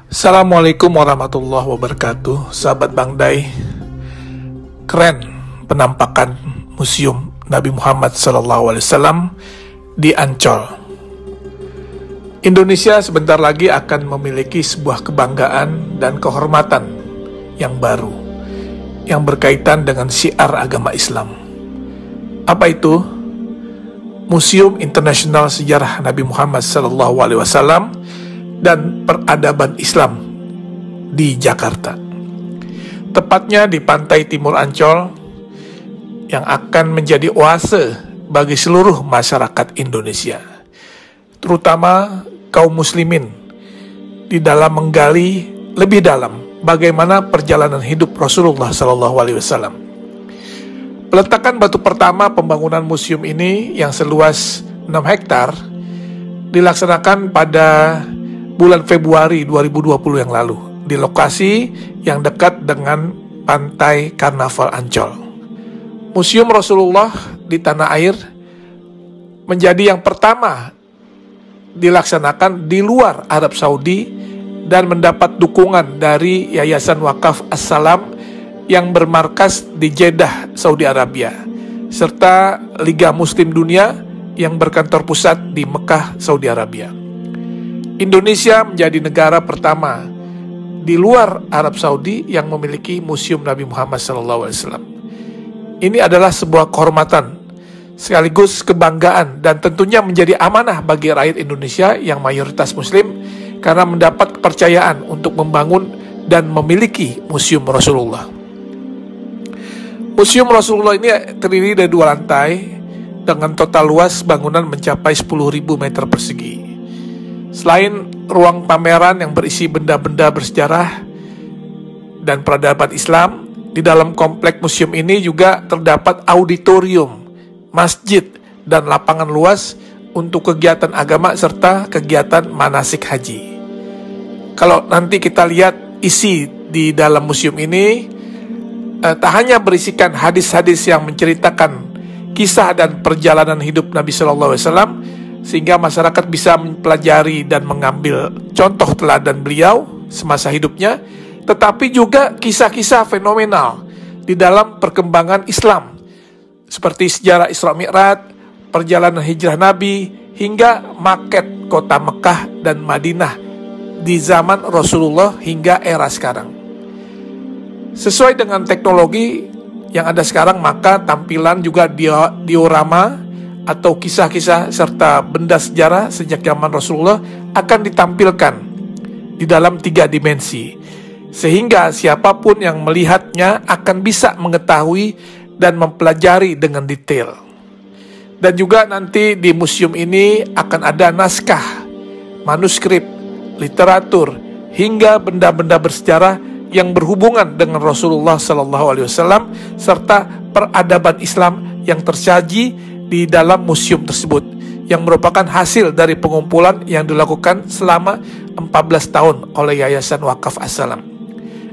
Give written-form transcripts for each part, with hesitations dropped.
Assalamualaikum warahmatullahi wabarakatuh. Sahabat Bang Dai, keren penampakan Museum Nabi Muhammad SAW di Ancol. Indonesia sebentar lagi akan memiliki sebuah kebanggaan dan kehormatan yang baru, yang berkaitan dengan syiar agama Islam. Apa itu? Museum Internasional Sejarah Nabi Muhammad SAW dan Peradaban Islam di Jakarta, tepatnya di pantai timur Ancol, yang akan menjadi oase bagi seluruh masyarakat Indonesia, terutama kaum muslimin, di dalam menggali lebih dalam bagaimana perjalanan hidup Rasulullah SAW. Peletakan batu pertama pembangunan museum ini yang seluas 6 hektar dilaksanakan pada bulan Februari 2020 yang lalu di lokasi yang dekat dengan pantai Karnaval Ancol. Museum Rasulullah di tanah air menjadi yang pertama dilaksanakan di luar Arab Saudi dan mendapat dukungan dari Yayasan Wakaf As-Salam yang bermarkas di Jeddah, Saudi Arabia, serta Liga Muslim Dunia yang berkantor pusat di Mekah, Saudi Arabia. Indonesia menjadi negara pertama di luar Arab Saudi yang memiliki Museum Nabi Muhammad SAW. Ini adalah sebuah kehormatan, sekaligus kebanggaan, dan tentunya menjadi amanah bagi rakyat Indonesia yang mayoritas Muslim, karena mendapat kepercayaan untuk membangun dan memiliki Museum Rasulullah. Museum Rasulullah ini terdiri dari 2 lantai dengan total luas bangunan mencapai 10.000 meter persegi. Selain ruang pameran yang berisi benda-benda bersejarah dan peradaban Islam, di dalam komplek museum ini juga terdapat auditorium, masjid, dan lapangan luas untuk kegiatan agama serta kegiatan manasik haji. Kalau nanti kita lihat isi di dalam museum ini, tak hanya berisikan hadis-hadis yang menceritakan kisah dan perjalanan hidup Nabi SAW, sehingga masyarakat bisa mempelajari dan mengambil contoh teladan beliau semasa hidupnya, tetapi juga kisah-kisah fenomenal di dalam perkembangan Islam, seperti sejarah Isra Mi'raj, perjalanan hijrah Nabi, hingga maket kota Mekah dan Madinah di zaman Rasulullah hingga era sekarang. Sesuai dengan teknologi yang ada sekarang, maka tampilan juga diorama atau kisah-kisah serta benda sejarah sejak zaman Rasulullah akan ditampilkan di dalam 3 dimensi, sehingga siapapun yang melihatnya akan bisa mengetahui dan mempelajari dengan detail. Dan juga nanti di museum ini akan ada naskah, manuskrip, literatur, hingga benda-benda bersejarah yang berhubungan dengan Rasulullah SAW serta peradaban Islam yang tersaji di dalam museum tersebut, yang merupakan hasil dari pengumpulan yang dilakukan selama 14 tahun oleh Yayasan Wakaf As-Salam.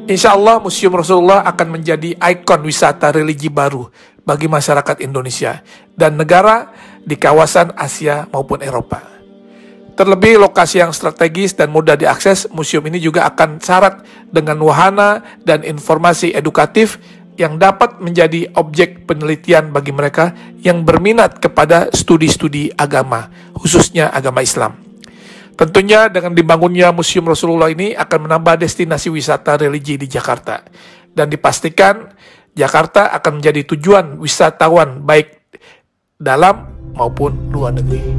Insya Allah Museum Rasulullah akan menjadi ikon wisata religi baru bagi masyarakat Indonesia dan negara di kawasan Asia maupun Eropa. Terlebih lokasi yang strategis dan mudah diakses, museum ini juga akan syarat dengan wahana dan informasi edukatif yang dapat menjadi objek penelitian bagi mereka yang berminat kepada studi-studi agama, khususnya agama Islam. Tentunya dengan dibangunnya Museum Rasulullah ini akan menambah destinasi wisata religi di Jakarta, dan dipastikan Jakarta akan menjadi tujuan wisatawan baik dalam maupun luar negeri.